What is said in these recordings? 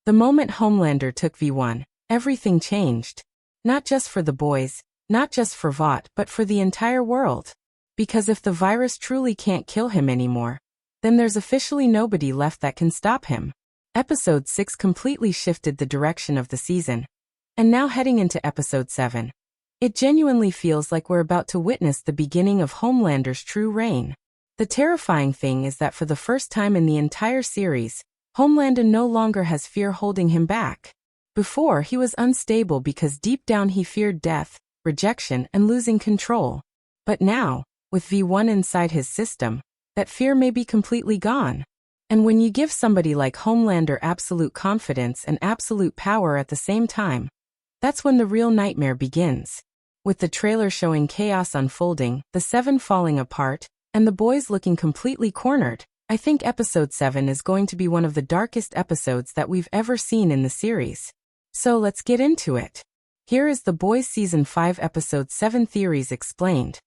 The moment Homelander took V1, everything changed. Not just for the boys, not just for Vought, but for the entire world. Because if the virus truly can't kill him anymore, then there's officially nobody left that can stop him. Episode 6 completely shifted the direction of the season. And now heading into Episode 7. It genuinely feels like we're about to witness the beginning of Homelander's true reign. The terrifying thing is that for the first time in the entire series, Homelander no longer has fear holding him back. Before, he was unstable because deep down he feared death, rejection, and losing control. But now, with V1 inside his system, that fear may be completely gone. And when you give somebody like Homelander absolute confidence and absolute power at the same time, that's when the real nightmare begins. With the trailer showing chaos unfolding, the Seven falling apart, and the boys looking completely cornered, I think Episode 7 is going to be one of the darkest episodes that we've ever seen in the series. So let's get into it. Here is The Boys Season 5 Episode 7 Theories Explained.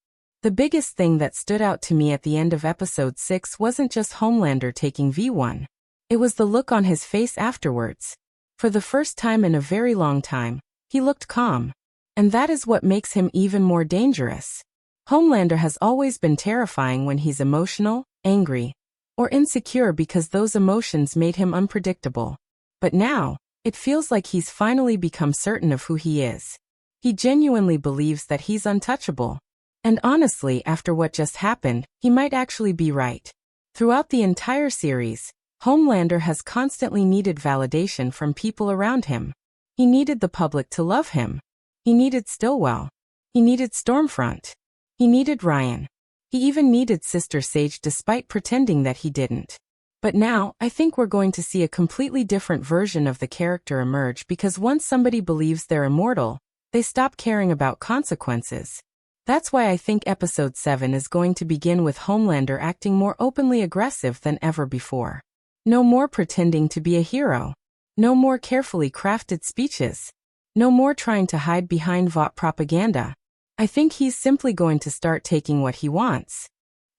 The biggest thing that stood out to me at the end of Episode 6 wasn't just Homelander taking V1. It was the look on his face afterwards. For the first time in a very long time, he looked calm. And that is what makes him even more dangerous. Homelander has always been terrifying when he's emotional, angry, or insecure because those emotions made him unpredictable. But now, it feels like he's finally become certain of who he is. He genuinely believes that he's untouchable. And honestly, after what just happened, he might actually be right. Throughout the entire series, Homelander has constantly needed validation from people around him. He needed the public to love him. He needed Stillwell. He needed Stormfront. He needed Ryan. He even needed Sister Sage despite pretending that he didn't. But now, I think we're going to see a completely different version of the character emerge because once somebody believes they're immortal, they stop caring about consequences. That's why I think Episode 7 is going to begin with Homelander acting more openly aggressive than ever before. No more pretending to be a hero. No more carefully crafted speeches. No more trying to hide behind Vought propaganda. I think he's simply going to start taking what he wants.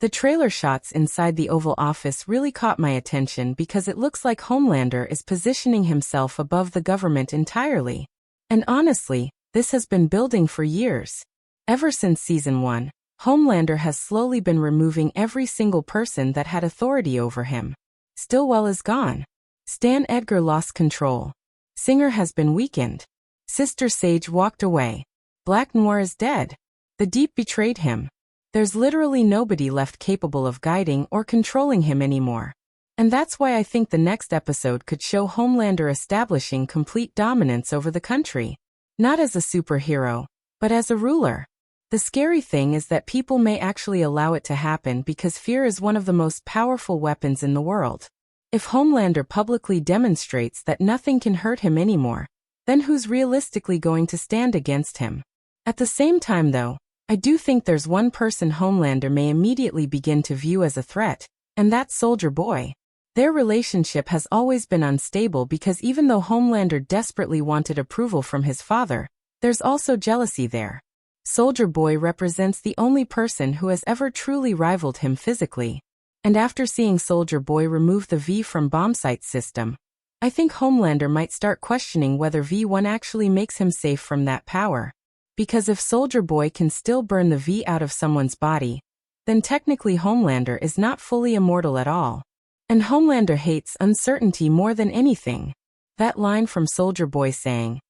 The trailer shots inside the Oval Office really caught my attention because it looks like Homelander is positioning himself above the government entirely. And honestly, this has been building for years. Ever since Season 1, Homelander has slowly been removing every single person that had authority over him. Stillwell is gone. Stan Edgar lost control. Singer has been weakened. Sister Sage walked away. Black Noir is dead. The Deep betrayed him. There's literally nobody left capable of guiding or controlling him anymore. And that's why I think the next episode could show Homelander establishing complete dominance over the country. Not as a superhero, but as a ruler. The scary thing is that people may actually allow it to happen because fear is one of the most powerful weapons in the world. If Homelander publicly demonstrates that nothing can hurt him anymore, then who's realistically going to stand against him? At the same time though, I do think there's one person Homelander may immediately begin to view as a threat, and that's Soldier Boy. Their relationship has always been unstable because even though Homelander desperately wanted approval from his father, there's also jealousy there. Soldier Boy represents the only person who has ever truly rivaled him physically. And after seeing Soldier Boy remove the V from Bombsight's system, I think Homelander might start questioning whether V1 actually makes him safe from that power. Because if Soldier Boy can still burn the V out of someone's body, then technically Homelander is not fully immortal at all. And Homelander hates uncertainty more than anything. That line from Soldier Boy saying,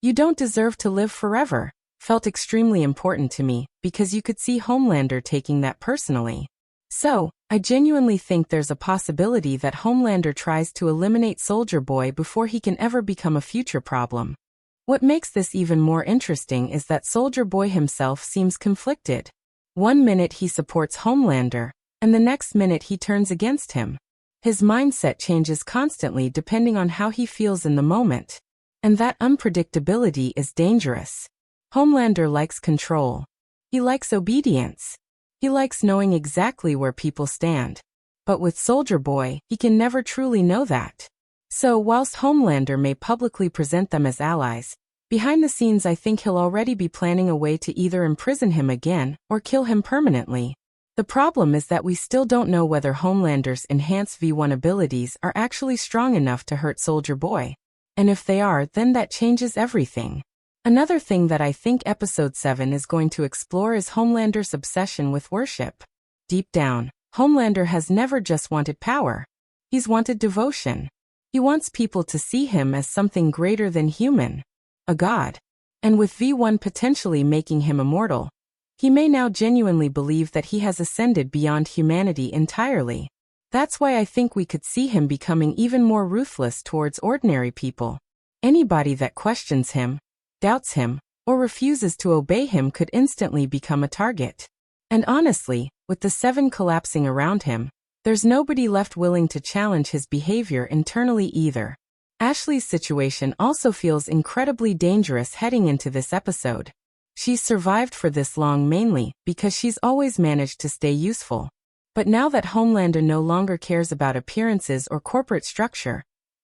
"You don't deserve to live forever," felt extremely important to me because you could see Homelander taking that personally. So, I genuinely think there's a possibility that Homelander tries to eliminate Soldier Boy before he can ever become a future problem. What makes this even more interesting is that Soldier Boy himself seems conflicted. One minute he supports Homelander, and the next minute he turns against him. His mindset changes constantly depending on how he feels in the moment. And that unpredictability is dangerous. Homelander likes control. He likes obedience. He likes knowing exactly where people stand. But with Soldier Boy, he can never truly know that. So whilst Homelander may publicly present them as allies, behind the scenes I think he'll already be planning a way to either imprison him again or kill him permanently. The problem is that we still don't know whether Homelander's enhanced V1 abilities are actually strong enough to hurt Soldier Boy. And if they are, then that changes everything. Another thing that I think episode 7 is going to explore is Homelander's obsession with worship. Deep down, Homelander has never just wanted power. He's wanted devotion. He wants people to see him as something greater than human, a god. And with V1 potentially making him immortal, he may now genuinely believe that he has ascended beyond humanity entirely. That's why I think we could see him becoming even more ruthless towards ordinary people. Anybody that questions him, doubts him, or refuses to obey him could instantly become a target. And honestly, with the 7 collapsing around him, there's nobody left willing to challenge his behavior internally either. Ashley's situation also feels incredibly dangerous heading into this episode. She's survived for this long mainly because she's always managed to stay useful. But now that Homelander no longer cares about appearances or corporate structure,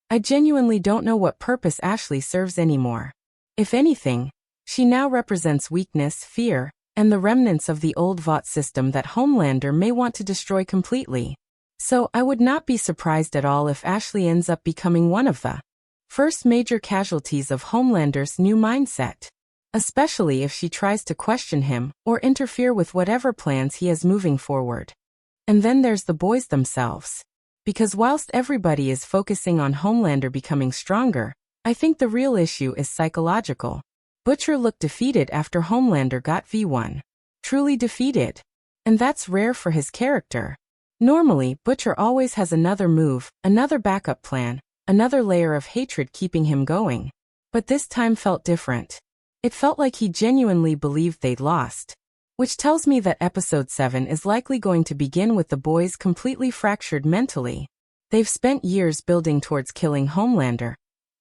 I genuinely don't know what purpose Ashley serves anymore. If anything, she now represents weakness, fear, and the remnants of the old Vought system that Homelander may want to destroy completely. So I would not be surprised at all if Ashley ends up becoming one of the first major casualties of Homelander's new mindset, especially if she tries to question him or interfere with whatever plans he has moving forward. And then there's the boys themselves. Because whilst everybody is focusing on Homelander becoming stronger, I think the real issue is psychological. Butcher looked defeated after Homelander got V1. Truly defeated. And that's rare for his character. Normally, Butcher always has another move, another backup plan, another layer of hatred keeping him going. But this time felt different. It felt like he genuinely believed they'd lost. Which tells me that episode 7 is likely going to begin with the boys completely fractured mentally. They've spent years building towards killing Homelander,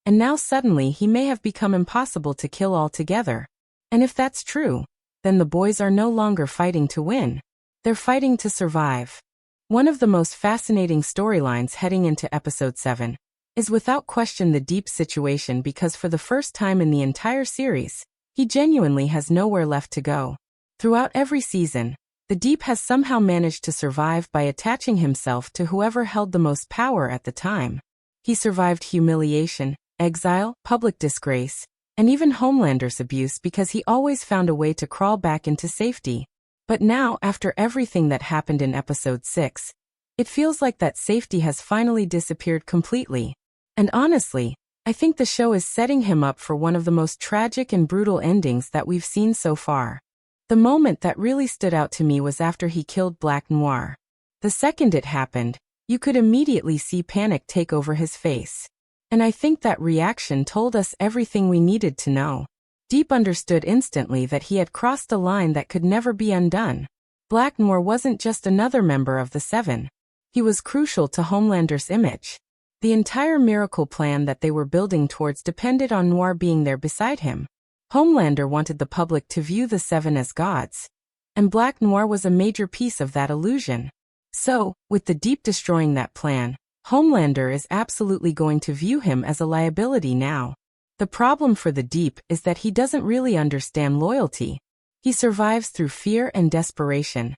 and now suddenly he may have become impossible to kill altogether. And if that's true, then the boys are no longer fighting to win. They're fighting to survive. One of the most fascinating storylines heading into episode 7 is without question the Deep situation, because for the first time in the entire series, he genuinely has nowhere left to go. Throughout every season, the Deep has somehow managed to survive by attaching himself to whoever held the most power at the time. He survived humiliation, exile, public disgrace, and even Homelander's abuse because he always found a way to crawl back into safety. But now, after everything that happened in episode 6, it feels like that safety has finally disappeared completely. And honestly, I think the show is setting him up for one of the most tragic and brutal endings that we've seen so far. The moment that really stood out to me was after he killed Black Noir. The second it happened, you could immediately see panic take over his face. And I think that reaction told us everything we needed to know. Deep understood instantly that he had crossed a line that could never be undone. Black Noir wasn't just another member of the 7. He was crucial to Homelander's image. The entire miracle plan that they were building towards depended on Noir being there beside him. Homelander wanted the public to view the 7 as gods, and Black Noir was a major piece of that illusion. So, with the Deep destroying that plan, Homelander is absolutely going to view him as a liability now. The problem for the Deep is that he doesn't really understand loyalty. He survives through fear and desperation,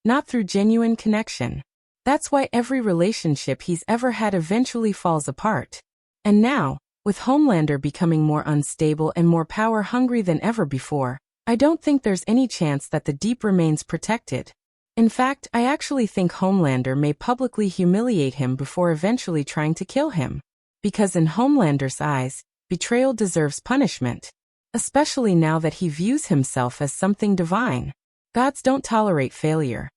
not through genuine connection. That's why every relationship he's ever had eventually falls apart. And now, with Homelander becoming more unstable and more power-hungry than ever before, I don't think there's any chance that the Deep remains protected. In fact, I actually think Homelander may publicly humiliate him before eventually trying to kill him. Because in Homelander's eyes, betrayal deserves punishment. Especially now that he views himself as something divine. Gods don't tolerate failure.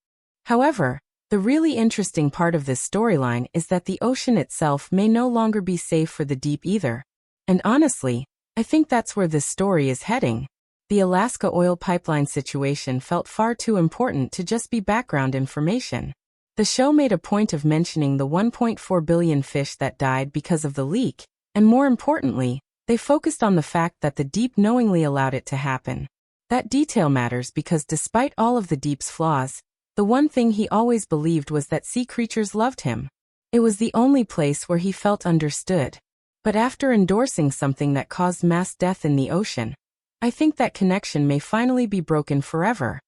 However, the really interesting part of this storyline is that the ocean itself may no longer be safe for the Deep either. And honestly, I think that's where this story is heading. The Alaska oil pipeline situation felt far too important to just be background information. The show made a point of mentioning the 1.4 billion fish that died because of the leak, and more importantly, they focused on the fact that the Deep knowingly allowed it to happen. That detail matters because despite all of the Deep's flaws, the one thing he always believed was that sea creatures loved him. It was the only place where he felt understood. But after endorsing something that caused mass death in the ocean, I think that connection may finally be broken forever.